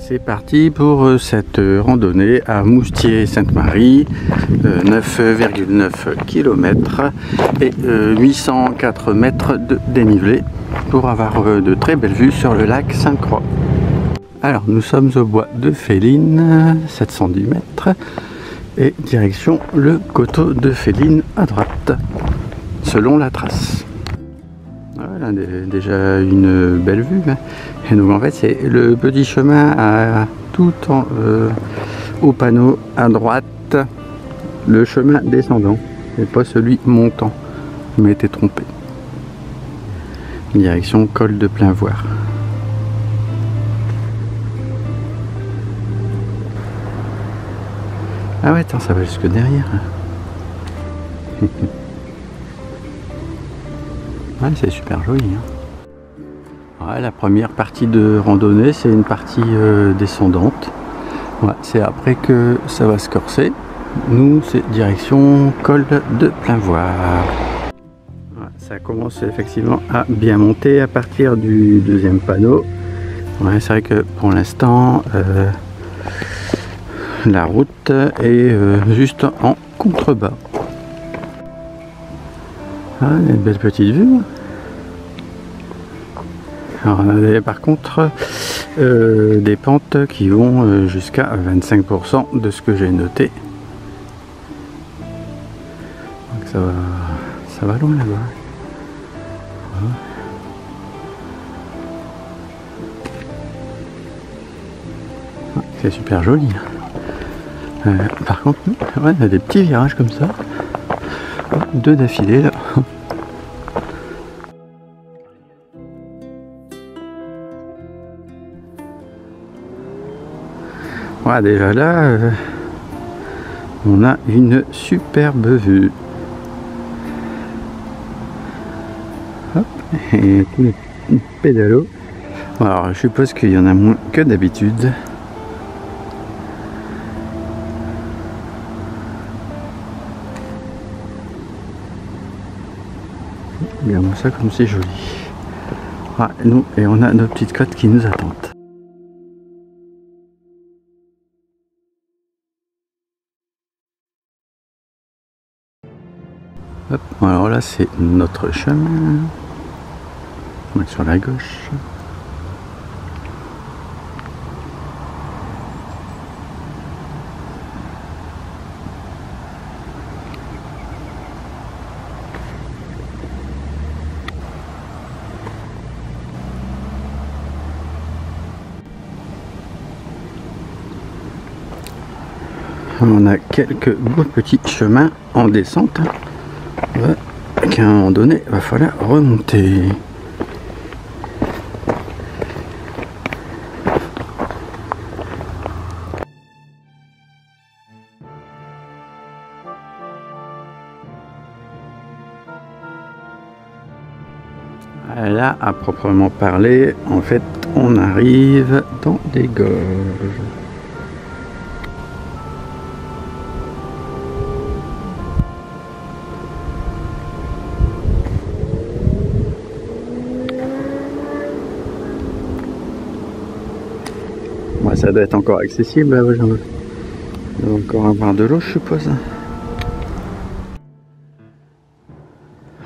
C'est parti pour cette randonnée à Moustier-Sainte-Marie, 9,9 km et 804 mètres de dénivelé pour avoir de très belles vues sur le lac Sainte-Croix. Alors nous sommes au bois de Féline, 710 mètres et direction le coteau de Féline à droite, selon la trace. Voilà, déjà une belle vue. Et donc en fait c'est le petit chemin tout au panneau à droite, le chemin descendant et pas celui montant. Je m'étais trompé. Direction col de Plainvoir. Ah ouais, attends, ça va jusque derrière. Ouais, c'est super joli. Ouais, la première partie de randonnée, c'est une partie descendante. Ouais, c'est après que ça va se corser. Nous, c'est direction col de Plainvoir. Ouais, ça commence effectivement à bien monter à partir du deuxième panneau. Ouais, c'est vrai que pour l'instant, la route est juste en contrebas. Ah, une belle petite vue. Alors, on avait par contre des pentes qui vont jusqu'à 25% de ce que j'ai noté. Donc ça va loin là-bas. Ah, c'est super joli. Par contre, ouais, il y a des petits virages comme ça. Deux d'affilée là. Ouais, déjà là, on a une superbe vue. Hop, et tous les pédalos. Alors, je suppose qu'il y en a moins que d'habitude. Regardons ça comme c'est joli. Ouais, nous, et on a nos petites côtes qui nous attendent. Hop, alors là c'est notre chemin. On est sur la gauche. On a quelques beaux petits chemins en descente. Qu'à un moment donné, il va falloir remonter. Là, à proprement parler, en fait, on arrive dans des gorges. Ouais, ça doit être encore accessible, là, il doit encore avoir de l'eau, je suppose.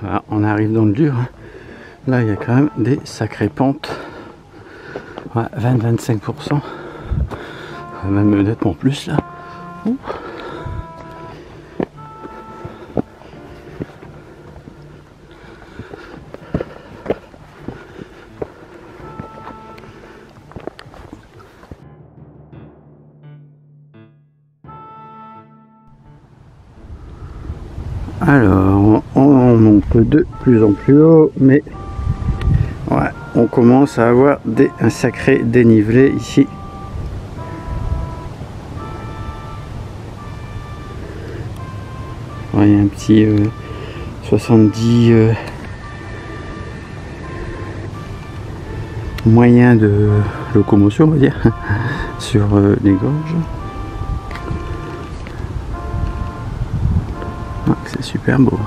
Voilà, on arrive dans le dur. Là, il y a quand même des sacrées pentes. Ouais, 20-25%. Même nettement plus, là. Ouh. Alors, on monte de plus en plus haut, mais ouais, on commence à avoir un sacré dénivelé ici. Ouais, il y a un petit 70 moyens de locomotion, on va dire, sur les gorges. Ah, c'est super beau.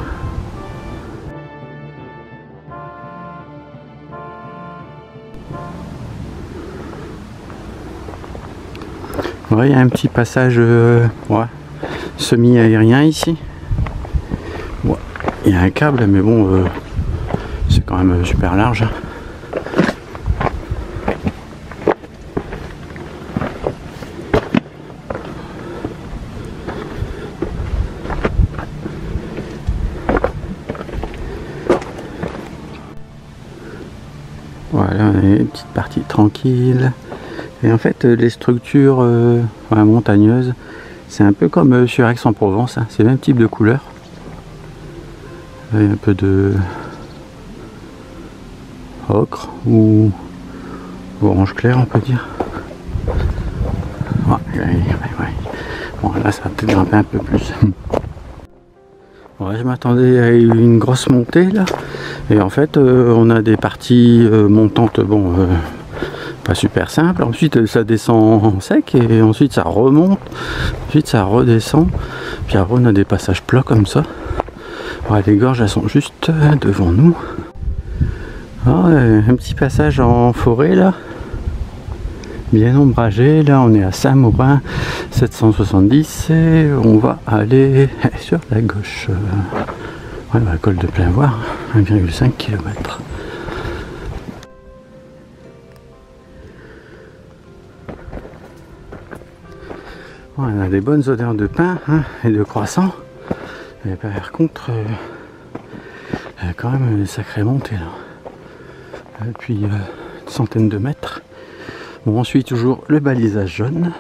Ouais, il y a un petit passage ouais, semi-aérien ici. Ouais, il y a un câble, mais bon, c'est quand même super large. Voilà, on a une petite partie tranquille. Et en fait, les structures montagneuses, c'est un peu comme sur Aix-en-Provence, hein. C'est le même type de couleur. Il y a un peu de ocre ou orange clair, on peut dire. Ouais. Bon, là, ça va peut-être grimper un peu plus. Ouais, je m'attendais à une grosse montée là. Et en fait, on a des parties montantes, bon, pas super simples. Ensuite, ça descend en sec et ensuite ça remonte. Ensuite, ça redescend. Puis après, on a des passages plats comme ça. Ouais, les gorges, elles sont juste devant nous. Ah, un petit passage en forêt là. Bien ombragé. Là, on est à Saint-Maurin 770 et on va aller sur la gauche. Ouais, le col de Plainvoir, 1,5 km. On a des bonnes odeurs de pain hein, et de croissant. Et par contre, il y a quand même une sacrée montée là. Et puis une centaine de mètres. Bon, on suit toujours le balisage jaune.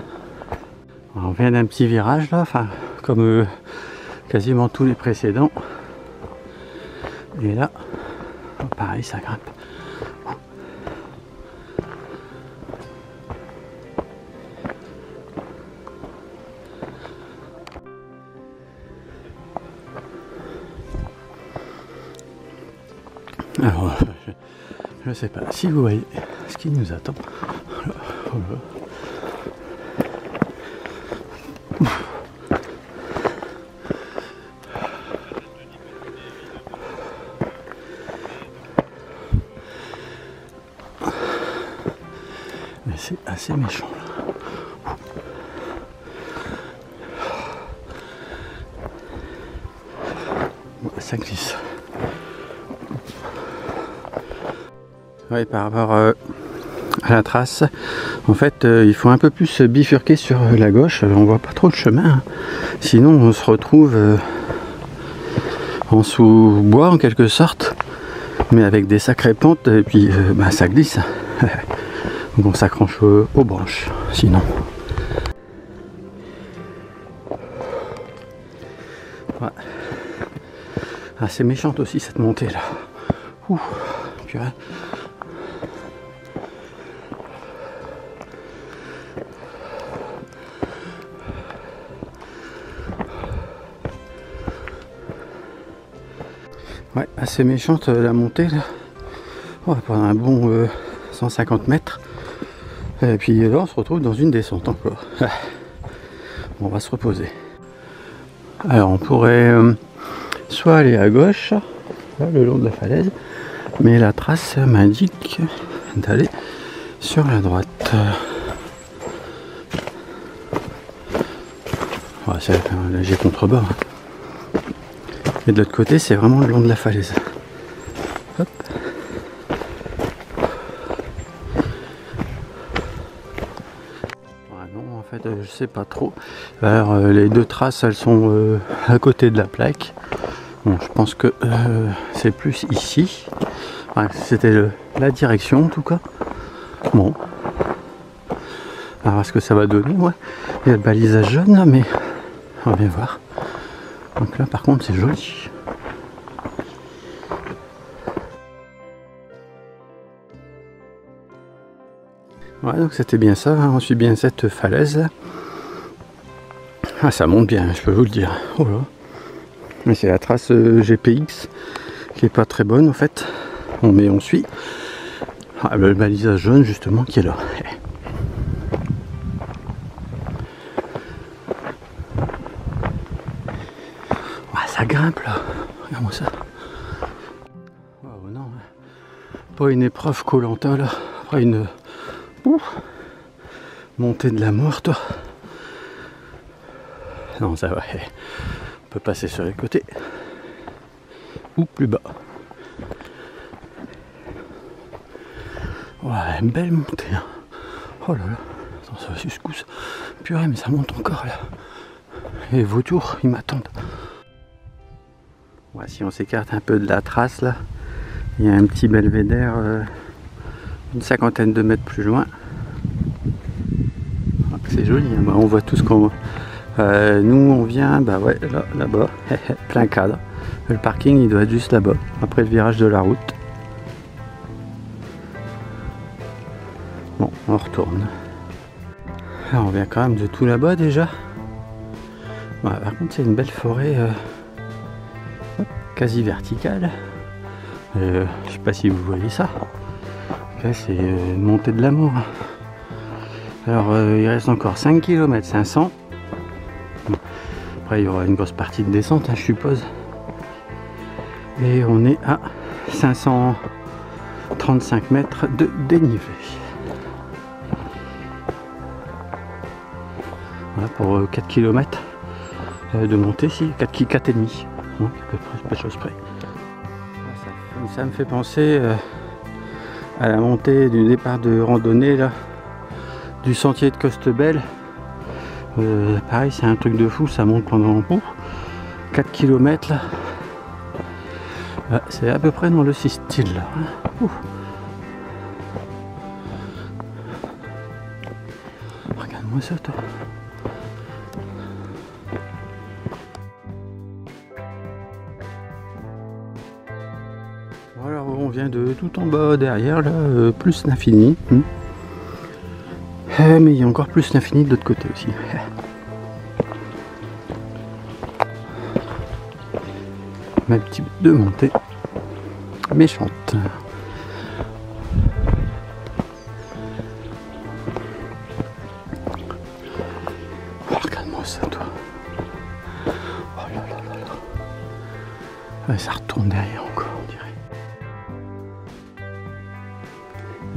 On vient d'un petit virage là, enfin comme quasiment tous les précédents. Et là, pareil, ça grimpe. Alors, je ne sais pas si vous voyez ce qui nous attend. Mais c'est assez méchant là. Ouais, ça glisse. Ouais, par rapport à la trace, en fait, il faut un peu plus bifurquer sur la gauche. On voit pas trop le chemin. Hein. Sinon, on se retrouve en sous-bois en quelque sorte, mais avec des sacrées pentes et puis ça glisse. Donc on s'accroche aux branches. Sinon. Ouais. Ah, c'est méchante aussi cette montée là. Ouh, purée. Ouais, assez méchante la montée là. On va prendre un bon 150 mètres. Et puis là on se retrouve dans une descente encore. On va se reposer. Alors on pourrait soit aller à gauche, là, le long de la falaise, mais la trace m'indique d'aller sur la droite. Ouais, c'est un léger contrebord. Hein. Et de l'autre côté, c'est vraiment le long de la falaise. Hop. Ah non, en fait, je sais pas trop. Alors, les deux traces, elles sont à côté de la plaque. Bon, je pense que c'est plus ici. Ouais, c'était la direction en tout cas. Bon. Alors, est-ce que ça va donner? Ouais. Il y a le balisage jaune là, mais on va bien voir. Donc là, par contre, c'est joli. Ouais, donc c'était bien ça. Hein. On suit bien cette falaise là. Ah, ça monte bien, je peux vous le dire. Oh là. Mais c'est la trace GPX qui est pas très bonne en fait. Mais on suit. Ah, le balisage jaune justement qui est là. Ça grimpe là, regarde-moi ça. Oh non, pas une épreuve Koh-Lanta là, après une montée de la mort toi. Non, ça va. On peut passer sur les côtés. Ou plus bas. Ouais, une belle montée. Hein. Oh là là. Attends, ça va jusqu'où ça? Purée, mais ça monte encore là. Et les vautours, ils m'attendent. Ouais, si on s'écarte un peu de la trace là, il y a un petit belvédère une cinquantaine de mètres plus loin. C'est joli, hein. Bah, on voit tout ce qu'on voit. Nous on vient, bah ouais, là-bas, plein cadre. Le parking il doit être juste là-bas, après le virage de la route. Bon, on retourne. Alors, on vient quand même de tout là-bas déjà. Ouais, par contre c'est une belle forêt quasi verticale. Je sais pas si vous voyez ça. Là c'est une montée de l'amour. Alors il reste encore 5 km 500. Bon. Après il y aura une grosse partie de descente, hein, je suppose. Et on est à 535 mètres de dénivelé. Voilà pour 4 km de montée, si 4,5. Bon, à peu près, pas de chose près. Ça me fait penser à la montée du départ de randonnée là, du sentier de Costebelle. Pareil, c'est un truc de fou, ça monte pendant 4 km là. C'est à peu près dans le style là. Regarde-moi ça, toi. Alors on vient de tout en bas derrière là, plus l'infini. Mais il y a encore plus l'infini de l'autre côté aussi. Ma petite de montée méchante. Oh, regarde-moi ça, toi. Oh là là là là. Ouais, ça retourne derrière encore, on dirait.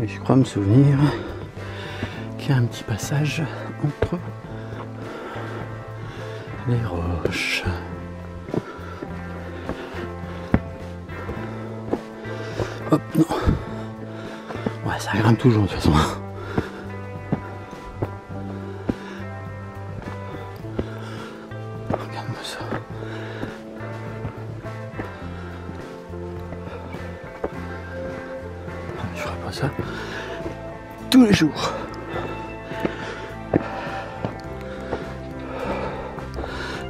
Et je crois me souvenir qu'il y a un petit passage entre les roches. Hop, non. Ouais, ça grimpe toujours de toute façon. Regarde-moi ça. Je ferai pas ça tous les jours.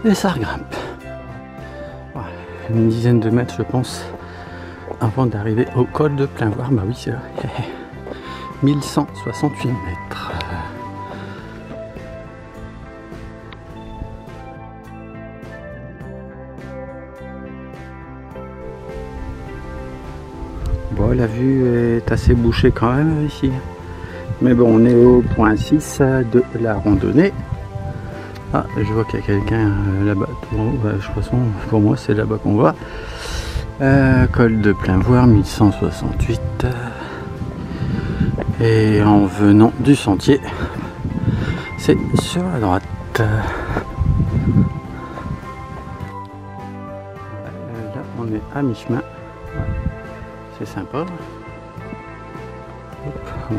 Et ça regrimpe. Ouais, une dizaine de mètres, je pense, avant d'arriver au col de Plainvoir. Bah oui, c'est vrai. 1168 mètres. Bon, la vue est assez bouchée quand même ici. Mais bon, on est au point 6 de la randonnée. Ah, je vois qu'il y a quelqu'un là-bas. De toute façon, pour moi, c'est là-bas qu'on va. Col de Plainvoir, 1168. Et en venant du sentier, c'est sur la droite. Là, on est à mi-chemin. C'est sympa. Hop, on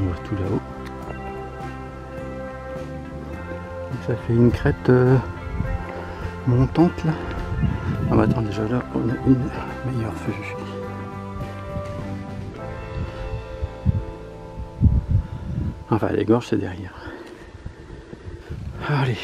voit tout là-haut. Ça fait une crête montante là. Ah bah attends, déjà là on a une meilleure vue. Enfin les gorges c'est derrière. Allez.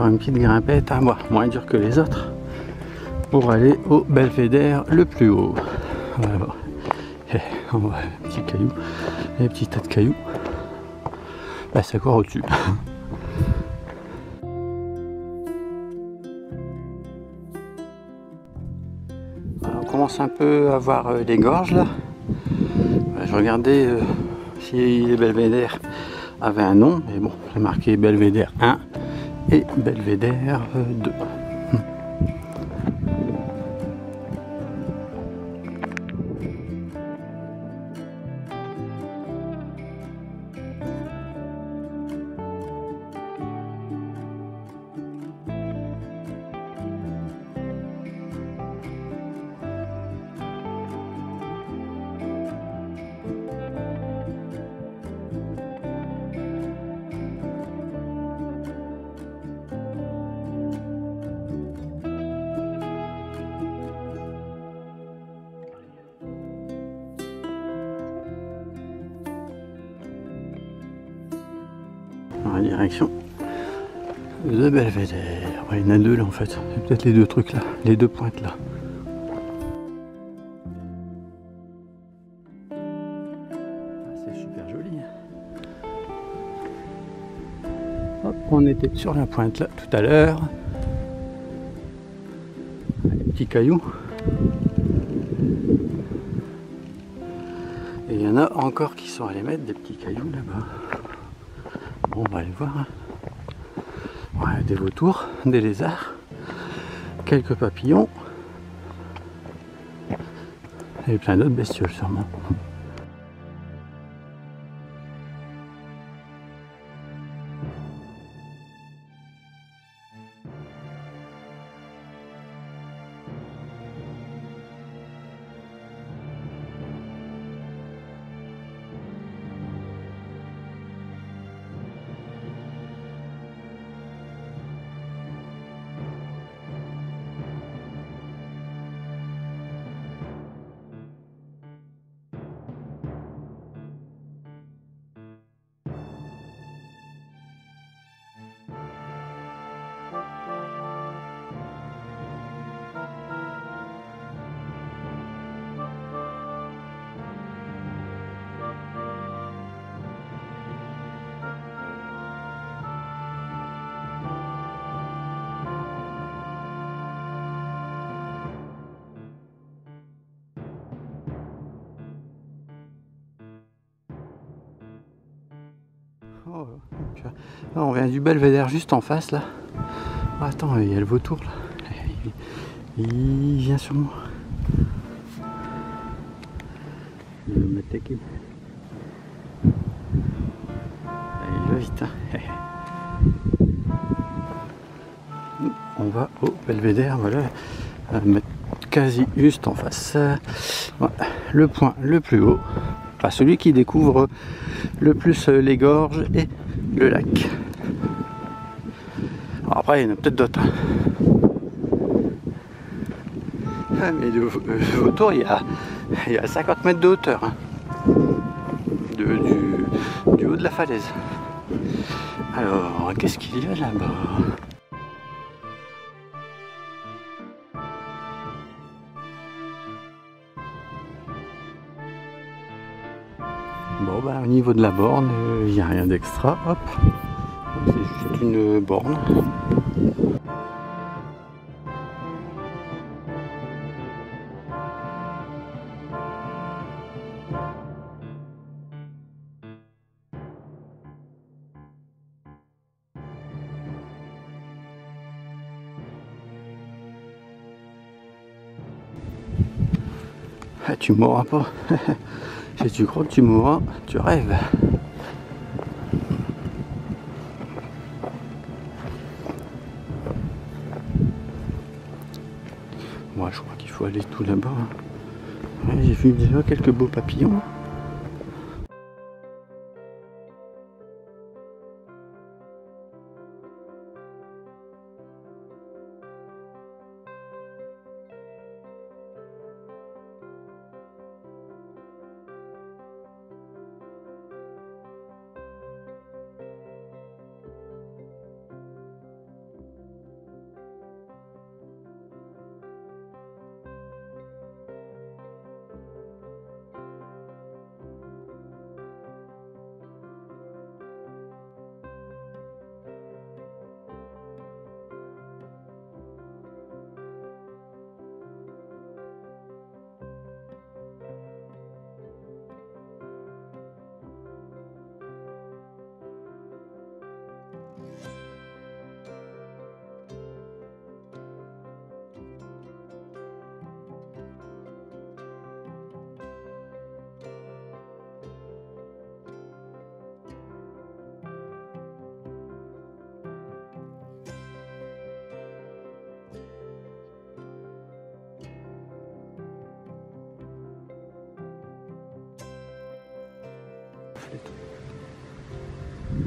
faire une petite grimpette à moi, moins dur que les autres, pour aller au belvédère le plus haut. Voilà. On voit un petit caillou, un petit tas de cailloux. Bah, c'est encore au-dessus. On commence un peu à voir les gorges là. Je regardais si les belvédères avaient un nom, mais bon, j'ai marqué belvédère 1 et belvédère 2. En direction de belvédère. Ouais, il y en a deux là en fait. C'est peut-être les deux trucs là, les deux pointes là. C'est super joli. Hop, on était sur la pointe là tout à l'heure. Les petits cailloux. Et il y en a encore qui sont allés mettre des petits cailloux là-bas. Bon, on va aller voir. Ouais, des vautours, des lézards, quelques papillons et plein d'autres bestioles sûrement. Oh, donc, là, on vient du belvédère juste en face là. Oh, attends, il y a le vautour là. Il vient sur moi. Il va m'attaquer. Il va vite. Hein. On va au belvédère, voilà. Mettre quasi juste en face. Voilà. Le point le plus haut. Enfin, celui qui découvre le plus les gorges et le lac. Alors après, il y en a peut-être d'autres. Ah, mais le vautour, il y a 50 mètres de hauteur. Hein, du haut de la falaise. Alors, qu'est-ce qu'il y a là-bas? Bon, bah, au niveau de la borne, il n'y a rien d'extra. Hop, c'est juste une borne. Ah, tu mourras pas. Si tu crois que tu mourras, tu rêves. Moi, je crois qu'il faut aller tout là-bas. Ouais, j'ai vu déjà quelques beaux papillons.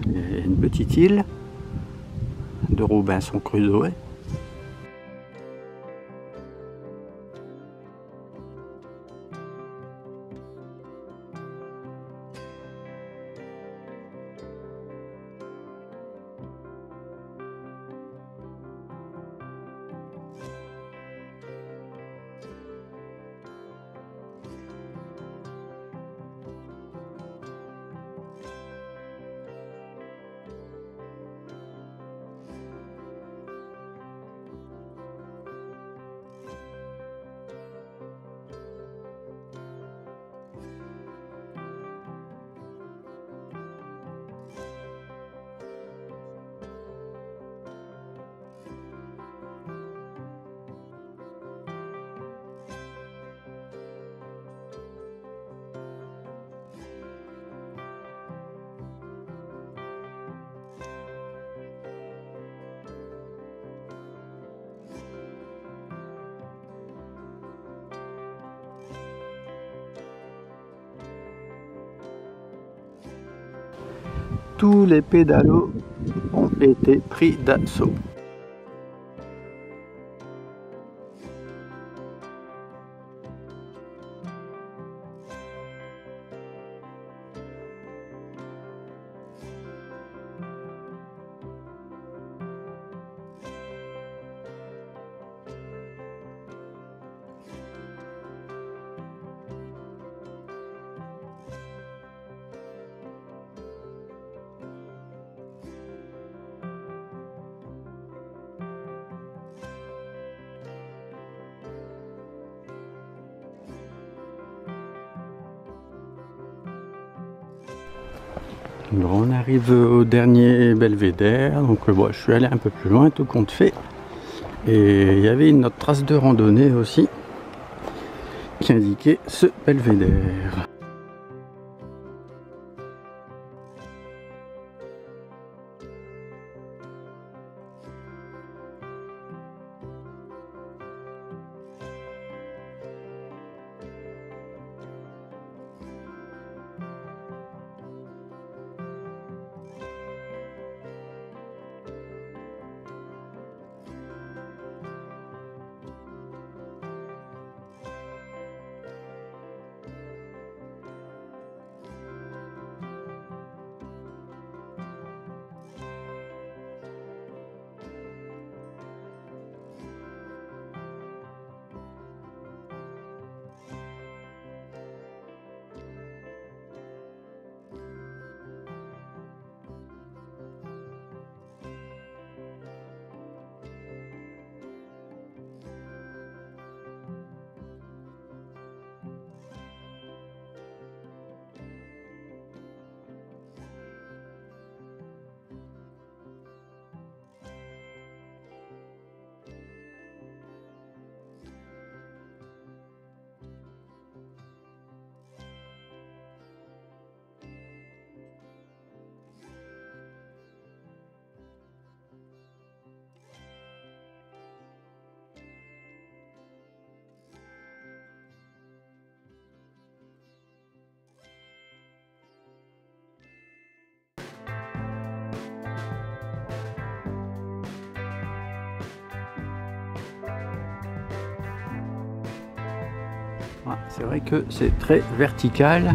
Il y a une petite île de Robinson Crusoe. Tous les pédalos ont été pris d'assaut. Bon, on arrive au dernier belvédère, donc je suis allé un peu plus loin, tout compte fait. Et il y avait une autre trace de randonnée aussi qui indiquait ce belvédère. C'est vrai que c'est très vertical.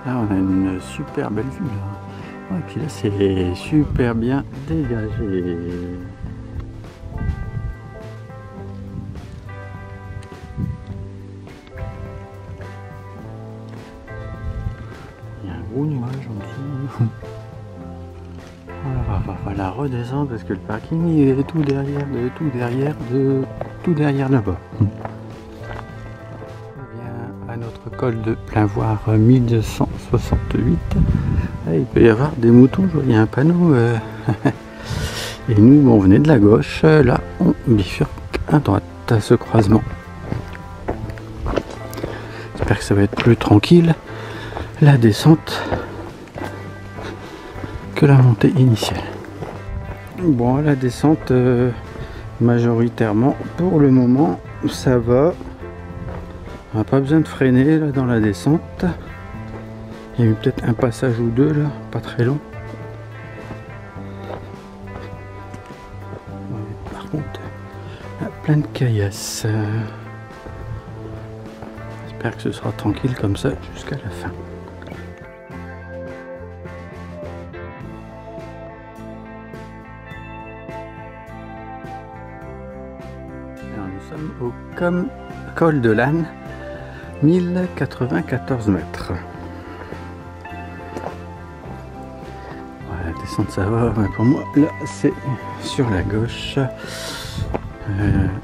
Là, on a une super belle vue là. Et puis là c'est super bien dégagé. Il y a un gros nuage en dessous. Alors, va falloir redescendre parce que le parking il est tout derrière là-bas. À notre col de Plainvoire 1268. Il peut y avoir des moutons, je vois, il y a un panneau. Et nous, on venait de la gauche, là on bifurque à droite à ce croisement. J'espère que ça va être plus tranquille la descente que la montée initiale. Bon, la descente majoritairement pour le moment ça va. On n'a pas besoin de freiner là dans la descente. Il y a eu peut-être un passage ou deux là, pas très long. Ouais, par contre, il y a plein de caillasses. J'espère que ce sera tranquille comme ça jusqu'à la fin. Alors, nous sommes au col de l'Âne. 1094 mètres. Voilà, la descente ça va, mais pour moi là c'est sur la gauche,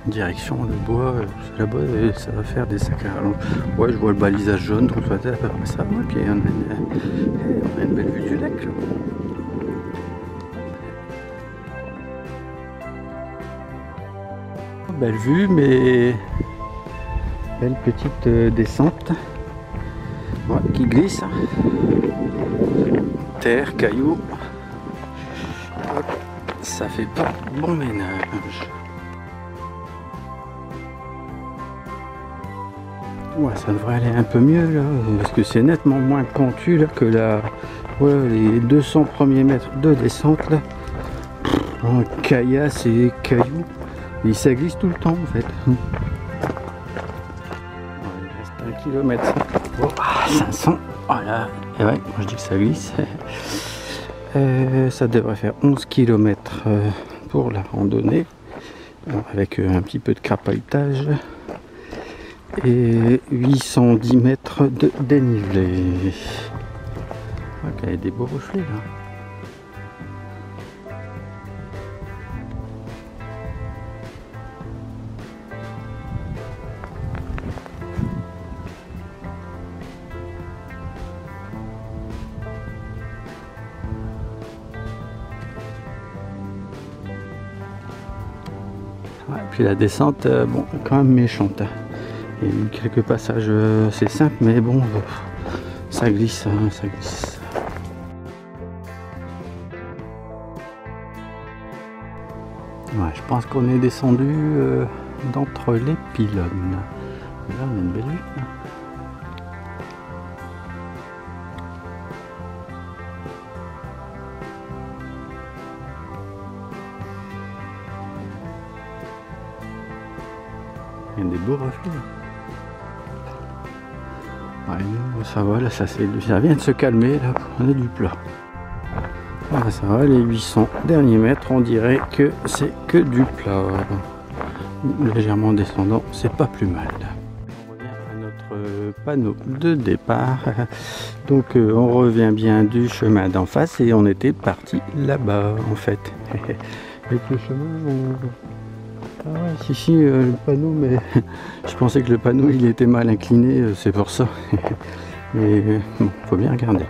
direction le bois, là-bas et ça va faire des sacs. Alors, ouais, je vois le balisage jaune, donc ça va à peu près ça. Et puis on a une belle vue du lac là. Belle vue, mais belle petite descente, ouais, qui glisse. Terre, cailloux, ça fait pas bon ménage. Ouais, ça devrait aller un peu mieux là, parce que c'est nettement moins pentu là que les 200 premiers mètres de descente là. Caillasse et cailloux, et ça glisse tout le temps en fait. Il reste 1 km. Oh, 500. Voilà. Et ouais, moi je dis que ça glisse. Ça devrait faire 11 km pour la randonnée. Avec un petit peu de crapahutage. Et 810 mètres de dénivelé. Ok, il y a des beaux reflets là. Ouais, puis la descente, bon, quand même méchante. Il y a eu quelques passages assez simples, mais bon, ça glisse, hein, ça glisse. Ouais, je pense qu'on est descendu d'entre les pylônes. Là, on a une belle vue. Hein. Il y a des beaux reflets. Ouais, nous, ça va, là, ça vient de se calmer, là, on a du plat. Ah, ça va, les 800 derniers mètres, on dirait que c'est que du plat. Légèrement descendant, c'est pas plus mal. On revient à notre panneau de départ. Donc on revient bien du chemin d'en face et on était parti là-bas en fait. Avec le chemin, ah ouais, si, le panneau, mais je pensais que le panneau il était mal incliné, c'est pour ça. Mais bon, faut bien regarder.